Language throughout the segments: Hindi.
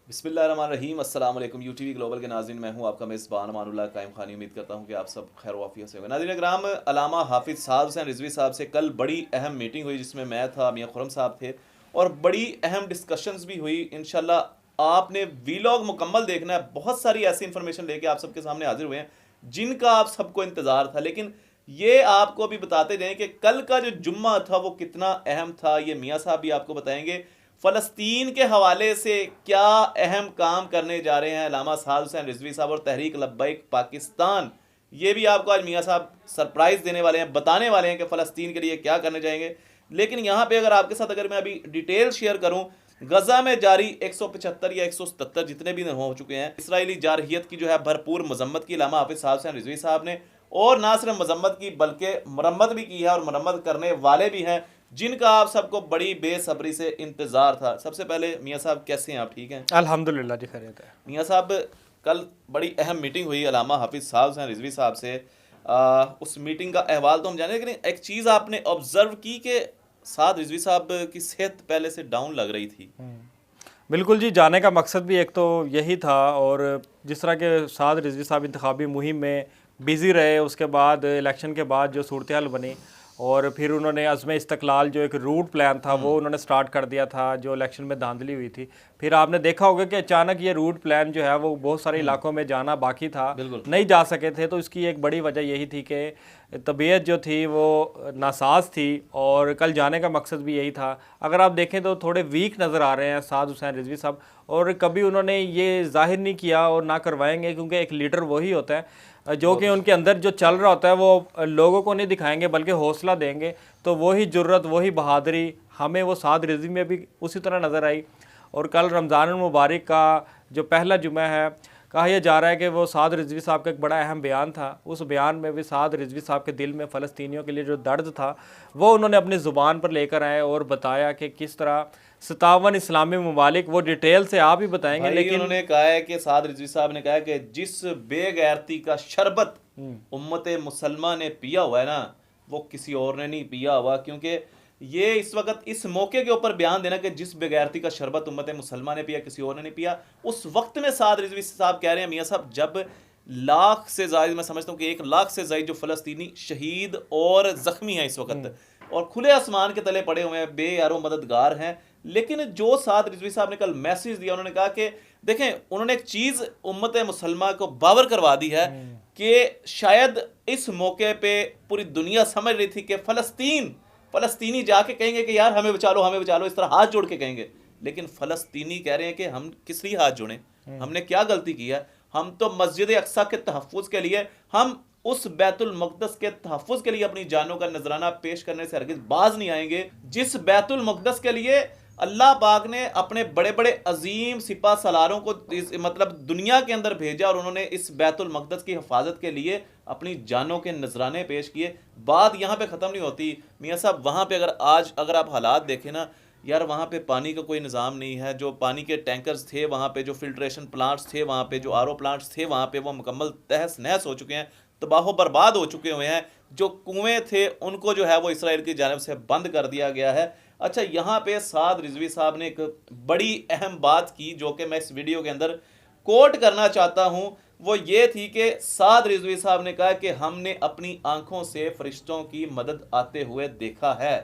बिस्मिल्लाहिर्रहमानिर्रहीम अस्सलाम वालेकुम यूटीवी ग्लोबल के नाज़रीन, मैं हूं आपका मेज़बान अमानुल्लाह कायम खानी। उम्मीद करता हूं कि आप सब खैर वाफियत से होंगे। नाज़रीन कराम, अल्लामा हाफिज़ साद हुसैन रिज़वी साहब से कल बड़ी अहम मीटिंग हुई जिसमें मैं था, मियां खुर्रम साहब थे और बड़ी अहम डिस्कशंस भी हुई। इंशाल्लाह आपने वीलॉग मुकम्मल देखना है। बहुत सारी ऐसी इंफॉर्मेशन लेके आप सबके सामने हाजिर हुए हैं जिनका आप सबको इंतज़ार था, लेकिन ये आपको अभी बताते जाएं कि कल का जो जुम्मा था वो कितना अहम था। ये मियाँ साहब भी आपको बताएंगे फ़लस्तीन के हवाले से क्या अहम काम करने जा रहे हैं अल्लामा साद हुसैन रिजवी साहब और तहरीक लब्बैक पाकिस्तान। ये भी आपको आज मियाँ साहब सरप्राइज़ देने वाले हैं, बताने वाले हैं कि फ़लस्तीन के लिए क्या करने जाएंगे। लेकिन यहाँ पे अगर आपके साथ अगर मैं अभी डिटेल शेयर करूँ, गजा में जारी 175 या 177 जितने भी हो चुके हैं इसराइली जारहियत की जो है भरपूर मजम्मत की अल्लामा हाफिज़ साद हुसैन रिजवी साहब ने, और ना सिर्फ मजम्मत की बल्कि मरम्मत भी की है और मरम्मत करने वाले भी हैं जिनका आप सबको बड़ी बेसब्री से इंतजार था। सबसे पहले मियाँ साहब कैसे हैं आप, ठीक हैं? अल्हम्दुलिल्लाह जी, खैरियत है। मियाँ साहब कल बड़ी अहम मीटिंग हुई अल्लामा हाफिज़ साद हुसैन रिजवी साहब से। उस मीटिंग का अहवाल तो हम जाने, लेकिन एक चीज़ आपने ऑब्जर्व की कि साद रिजवी साहब की सेहत पहले से डाउन लग रही थी। बिल्कुल जी, जाने का मकसद भी एक तो यही था, और जिस तरह के साद रिजवी साहब इंतखाबी मुहिम में बिज़ी रहे, उसके बाद इलेक्शन के बाद जो सूरत हाल बनी, और फिर उन्होंने अज़्म इस्तक़लाल जो एक रूट प्लान था वो उन्होंने स्टार्ट कर दिया था, जो इलेक्शन में धांधली हुई थी। फिर आपने देखा होगा कि अचानक ये रूट प्लान जो है वो बहुत सारे इलाकों में जाना बाकी था, नहीं जा सके थे। तो इसकी एक बड़ी वजह यही थी कि तबीयत जो थी वो नासाज थी, और कल जाने का मकसद भी यही था। अगर आप देखें तो थोड़े वीक नज़र आ रहे हैं साद हुसैन रिजवी साहब, और कभी उन्होंने ये जाहिर नहीं किया और ना करवाएंगे, क्योंकि एक लीडर वही होता है जो कि उनके अंदर जो चल रहा होता है वो लोगों को नहीं दिखाएंगे बल्कि हौसला देंगे। तो वही जुर्रत, वही बहादुरी हमें वो साद रिजवी में भी उसी तरह नज़र आई। और कल रमज़ान मुबारक का जो पहला जुमा है, कहा यह जा रहा है कि वो साद रिजवी साहब का एक बड़ा अहम बयान था। उस बयान में भी साद रिजवी साहब के दिल में फ़लस्तीनियों के लिए जो दर्द था वो उन्होंने अपनी ज़ुबान पर लेकर आए और बताया कि किस तरह 57 इस्लामी ममालिक, वो डिटेल से आप ही बताएंगे। लेकिन उन्होंने कहा है कि साद रिजवी साहब ने कहा है कि जिस बेगैरती का शरबत उम्मत मुसलमान ने पिया हुआ है ना, वो किसी और ने नहीं पिया हुआ। क्योंकि ये इस वक्त इस मौके के ऊपर बयान देना कि जिस बेगैरती का शरबत उम्मत मुसलमान ने पिया किसी और ने नहीं पिया, उस वक्त में साद रिजवी साहब कह रहे हैं मियाँ साहब जब लाख से ज़ायद, मैं समझता हूँ कि 1 लाख से ज़ायद जो फ़लस्तीनी शहीद और ज़ख्मी हैं इस वक्त और खुले आसमान के तले पड़े हुए हैं, बेयारो मददगार हैं। लेकिन जो साद रिजवी साहब ने कल मैसेज दिया, उन्होंने कहा कि देखें, उन्होंने एक चीज़ उम्मत मुसलमान को बावर करवा दी है कि शायद इस मौके पे पूरी दुनिया समझ रही थी कि फ़लस्तीनी जाके कहेंगे कि यार हमें बचा लो, हमें बचा लो, इस तरह हाथ जोड़ के कहेंगे। लेकिन फ़लस्तीनी कह रहे हैं कि हम किस लिए हाथ जोड़ें, हमने क्या गलती की है? हम तो मस्जिद अक्सा के तहफ़्फ़ुज़ के लिए, हम उस बैतुल मक़दस के तहफ़्फ़ुज़ के लिए अपनी जानों का नजराना पेश करने से हरगिज़ बाज नहीं आएंगे, जिस बैतुल मक़दस के लिए अल्लाह पाक ने अपने बड़े बड़े अजीम सिपा सलारों को मतलब दुनिया के अंदर भेजा और उन्होंने इस बैतुल मक़दस की हिफाजत के लिए अपनी जानों के नजराने पेश किए। बात यहाँ पे ख़त्म नहीं होती मियाँ साहब। वहाँ पे अगर आप हालात देखें ना यार, वहाँ पे पानी का कोई निज़ाम नहीं है। जो पानी के टैंकर्स थे वहाँ पे, जो फिल्ट्रेशन प्लांट्स थे वहाँ पे, जो आरओ प्लांट्स थे वहाँ पे, वो मुकम्मल तहस नहस हो चुके हैं, तबाह बर्बाद हो चुके हुए हैं। जो कुएँ थे उनको जो है वो इसराइल की जानिब से बंद कर दिया गया है। अच्छा, यहाँ पे साद रिजवी साहब ने एक बड़ी अहम बात की जो कि मैं इस वीडियो के अंदर कोट करना चाहता हूँ। वो ये थी कि साद रिजवी साहब ने कहा कि हमने अपनी आंखों से फरिश्तों की मदद आते हुए देखा है।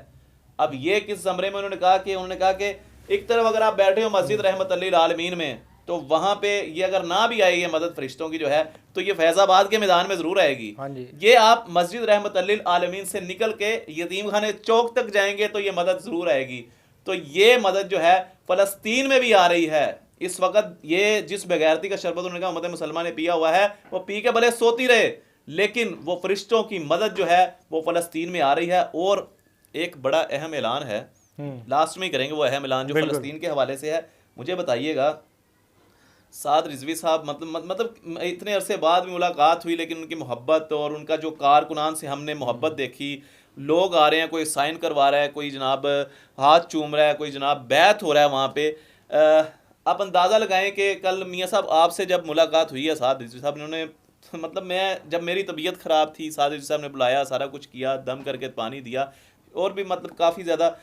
अब ये किस ज़मरे में उन्होंने कहा कि एक तरफ अगर आप बैठे हो मस्जिद रहमत लिल आलमीन में, तो वहां पे ये अगर ना भी आई ये मदद फरिश्तों की जो है, तो ये फैजाबाद के मैदान में जरूर आएगी। हाँ जी। ये आप मस्जिद रहमत लिल आलमीन से निकल के यतीम खाने चौक तक जाएंगे तो ये मदद जरूर आएगी। तो ये मदद जो है फलस्तीन में भी आ रही है इस वक्त। ये जिस बेगैरती का शरबत उन्होंने कहा उम्मत मुसलमान ने पिया हुआ है, वो पी के भले सोती रहे, लेकिन वो फरिश्तों की मदद जो है वो फलस्तीन में आ रही है। और एक बड़ा अहम ऐलान है, लास्ट में ही करेंगे वो अहम ऐलान जो फलस्तीन के हवाले से है। मुझे बताइएगा, साद रिजवी साहब मतलब इतने अरसे बाद में मुलाकात हुई, लेकिन उनकी मोहब्बत और उनका जो कारकुनान से हमने मोहब्बत देखी, लोग आ रहे हैं, कोई साइन करवा रहा है, कोई जनाब हाथ चूम रहा है, कोई जनाब बैत हो रहा है वहाँ पे। आप अंदाज़ा लगाएं कि कल मियाँ साहब आपसे जब मुलाकात हुई है साद रिजवी साहब ने, उन्होंने मतलब मैं जब मेरी तबीयत ख़राब थी, साद रिजवी साहब ने बुलाया, सारा कुछ किया, दम करके पानी दिया, और भी मतलब काफ़ी ज़्यादा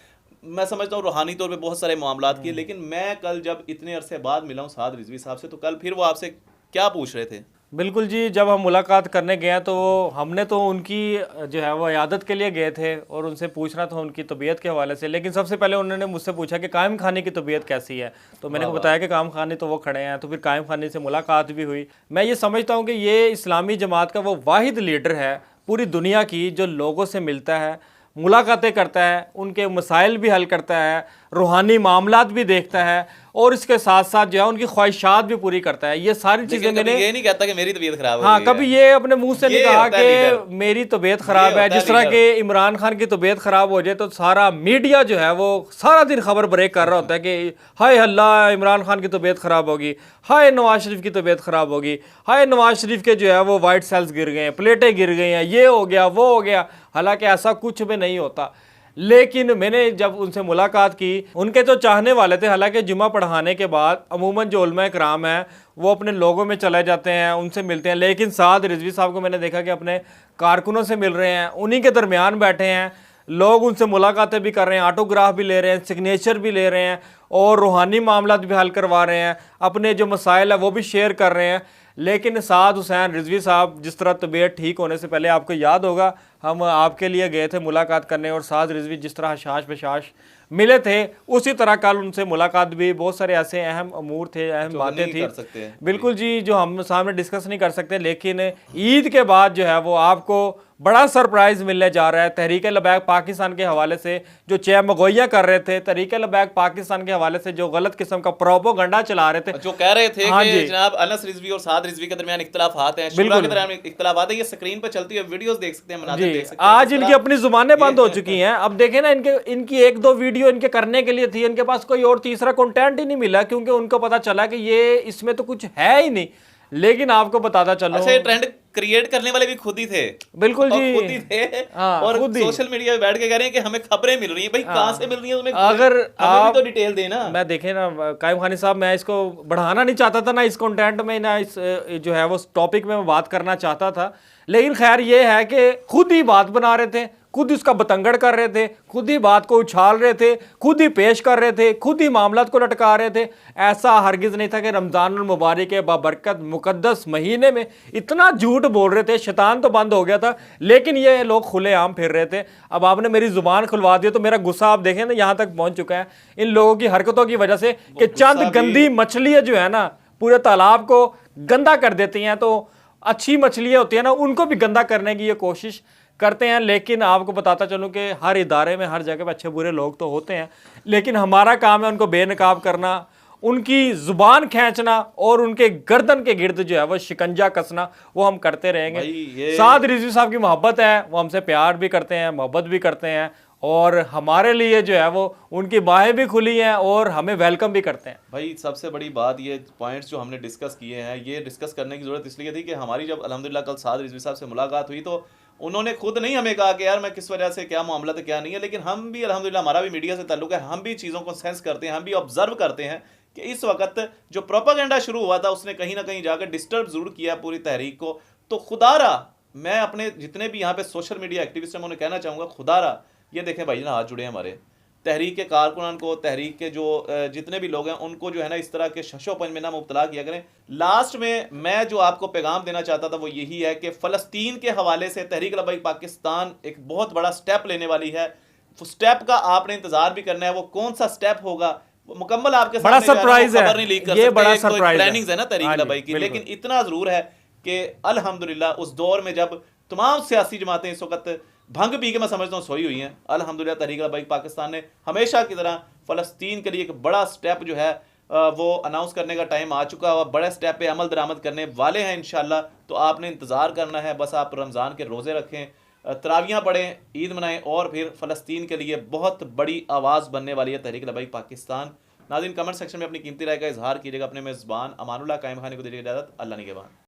मैं समझता हूँ रूहानी तौर पे बहुत सारे मामलात किए, लेकिन मैं कल जब इतने अरसे बाद मिला हूँ साद रिजवी साहब से, तो कल फिर वो आपसे क्या पूछ रहे थे? बिल्कुल जी, जब हम मुलाकात करने गए तो हमने तो उनकी जो है वो इयादत के लिए गए थे और उनसे पूछना था उनकी तबीयत के हवाले से। लेकिन सबसे पहले उन्होंने मुझसे पूछा कि कायम खानी की तबीयत कैसी है, तो मैंने को बताया कि कायम खानी तो वो खड़े हैं। तो फिर कायम खानी से मुलाकात भी हुई। मैं ये समझता हूँ कि ये इस्लामी जमात का वो वाहिद लीडर है पूरी दुनिया की जो लोगों से मिलता है, मुलाकातें करता है, उनके मसाइल भी हल करता है, रूहानी मामलात भी देखता है और इसके साथ साथ जो है उनकी ख्वाहिशात भी पूरी करता है। ये सारी चीज़ें मैंने ये नहीं कहता कि मेरी तबीयत खराब हो हाँ गई कभी है। ये अपने मुंह से नहीं ये कहा होता है लीडर। कि मेरी तबीयत खराब है। होता है जिस तरह लीडर। के इमरान खान की तबीयत खराब हो जाए तो सारा मीडिया जो है वो सारा दिन खबर ब्रेक कर रहा होता है कि हाय अल्लाह इमरान खान की तबीयत खराब होगी, हाय नवाज शरीफ की तबीयत खराब होगी, हाय नवाज शरीफ के जो है वो वाइट सेल्स गिर गए हैं, प्लेटें गिर गई हैं, ये हो गया वो हो गया। हालांकि ऐसा कुछ भी नहीं होता। लेकिन मैंने जब उनसे मुलाकात की, उनके तो चाहने वाले थे। हालांकि जुमा पढ़ाने के बाद अमूमन जो उलमा कराम हैं वो अपने लोगों में चले जाते हैं, उनसे मिलते हैं। लेकिन साद रिजवी साहब को मैंने देखा कि अपने कारकुनों से मिल रहे हैं, उन्हीं के दरमियान बैठे हैं। लोग उनसे मुलाकातें भी कर रहे हैं, ऑटोग्राफ भी ले रहे हैं, सिग्नेचर भी ले रहे हैं और रूहानी मामला भी हल करवा रहे हैं। अपने जो मसाइल है वो भी शेयर कर रहे हैं। लेकिन साद हुसैन रिजवी साहब जिस तरह तबीयत ठीक होने से पहले, आपको याद होगा हम आपके लिए गए थे मुलाकात करने, और साद रिजवी जिस तरह हशाश बशाश मिले थे उसी तरह कल उनसे मुलाकात भी। बहुत सारे ऐसे अहम अमूर थे, अहम बातें थी बिल्कुल जी जो हम सामने डिस्कस नहीं कर सकते। लेकिन ईद के बाद जो है वो आपको बड़ा सरप्राइज मिलने जा रहा है। तहरीक लबैक पाकिस्तान के हवाले से जो चैमगोइयाँ कर रहे थे, तहरीक लबैक पाकिस्तान के हवाले से जो गलत किस्म का प्रोपोगंडा चला रहे थे, जो कह रहे थे हाँ कि जी। जनाब अनस रिजवी और साद रिजवी के दरमियान इख्तिलाफात हैं, शुरा के दरमियान इख्तिलाफात है। ये स्क्रीन पर चलती हुई वीडियोस देख सकते हैं, मनाज़िर देख सकते हैं। आज इनकी अपनी जुबानें बंद हो चुकी हैं। अब देखें ना, इनकी एक दो वीडियो इनके करने के लिए थी, इनके पास कोई और तीसरा कंटेंट ही नहीं मिला क्योंकि उनको पता चला कि ये इसमें तो कुछ है ही नहीं। लेकिन आपको बताता चलो, अच्छा, ट्रेंड क्रिएट करने वाले भी खुद ही थे। बिल्कुल जी, खुद ही थे। हाँ, और खुद ही सोशल मीडिया पे बैठ के कह रहे हैं कि हमें खबरें मिल रही हैं। भाई कहां से मिल रही हैं तुम्हें? अगर हमें भी तो डिटेल देना। मैं देखे ना कायम खानी साहब, मैं इसको बढ़ाना नहीं चाहता था ना इस कंटेंट में, ना इस जो है वो टॉपिक में मैं बात करना चाहता था। लेकिन खैर ये है कि खुद ही बात बना रहे थे, खुद इसका बतंगड़ कर रहे थे, खुद ही बात को उछाल रहे थे, खुद ही पेश कर रहे थे, खुद ही मामलात को लटका रहे थे। ऐसा हरगिज नहीं था कि रमजान मुबारक के बाबरकत मुकद्दस महीने में इतना झूठ बोल रहे थे। शैतान तो बंद हो गया था, लेकिन ये लोग खुलेआम फिर रहे थे। अब आपने मेरी जुबान खुलवा दी तो मेरा गुस्सा आप देखें ना यहाँ तक पहुंच चुका है इन लोगों की हरकतों की वजह से कि चंद गंदी मछलियां जो है ना पूरे तालाब को गंदा कर देती हैं। तो अच्छी मछलियां होती हैं ना, उनको भी गंदा करने की ये कोशिश करते हैं। लेकिन आपको बताता चलूं कि हर इदारे में हर जगह पे अच्छे बुरे लोग तो होते हैं, लेकिन हमारा काम है उनको बेनकाब करना, उनकी जुबान खींचना और उनके गर्दन के गिर्द जो है वो शिकंजा कसना, वो हम करते रहेंगे। साद रिजवी साहब की मोहब्बत है, वो हमसे प्यार भी करते हैं, मोहब्बत भी करते हैं और हमारे लिए जो है वो उनकी बाहें भी खुली हैं और हमें वेलकम भी करते हैं। भाई सबसे बड़ी बात ये पॉइंट्स जो हमने डिस्कस किए हैं, ये डिस्कस करने की जरूरत इसलिए थी कि हमारी जब अल्हम्दुलिल्लाह कल साद रिजवी साहब से मुलाकात हुई तो उन्होंने खुद नहीं हमें कहा कि यार मैं किस वजह से क्या मामला है क्या नहीं है, लेकिन हम भी अल्हम्दुलिल्लाह हमारा भी मीडिया से ताल्लुक है, हम भी चीज़ों को सेंस करते हैं, हम भी ऑब्जर्व करते हैं कि इस वक्त जो प्रोपेगेंडा शुरू हुआ था उसने कहीं ना कहीं जाकर डिस्टर्ब जरूर किया पूरी तहरीक को। तो खुदारा मैं अपने जितने भी यहाँ पे सोशल मीडिया एक्टिविस्ट हैं उन्हें कहना चाहूँगा, खुदारा ये देखें भाई ना हाथ जुड़े हैं हमारे तहरीक के कारकुनान को, तहरीक के जो जितने भी लोग हैं उनको जो है ना इस तरह के शशोपंज में ना मुब्तला किया करें। लास्ट में मैं जो आपको पैगाम देना चाहता था वो यही है कि फ़लस्तीन के हवाले से तहरीक लब्बैक पाकिस्तान एक बहुत बड़ा स्टेप लेने वाली है। स्टेप का आपने इंतजार भी करना है, वो कौन सा स्टेप होगा वो मुकम्मल आपके बड़ा सरप्राइज है, खबर नहीं लीक कर ये सकते, बड़ा तो सरप्राइज प्लानिंग्स है ना तहरीक लब्बैक की। लेकिन इतना जरूर है कि अल्हम्दुलिल्लाह उस दौर में जब तमाम सियासी जमातें इस वक्त भंग पी के मैं समझता हूँ सोई हुई हैं, अल्हम्दुलिल्लाह तहरीक लब्बैक पाकिस्तान ने हमेशा की तरह फ़लस्तीन के लिए एक बड़ा स्टेप जो है वो अनाउंस करने का टाइम आ चुका है, बड़े स्टेप पे अमल दरामद करने वाले हैं इंशाल्लाह। तो आपने इंतज़ार करना है, बस आप रमज़ान के रोज़े रखें, तरावियाँ पढ़ें, ईद मनाएं और फिर फ़लस्तीन के लिए बहुत बड़ी आवाज़ बनने वाली है तहरीक लब्बैक पाकिस्तान। नाज़रीन कमेंट सेक्शन में अपनी कीमती राय का इजहार कीजिएगा। अपने मेज़बान अमानुल्लाह कायम खानी को दीजिए इजाज़त। अल्लाह निगहबान।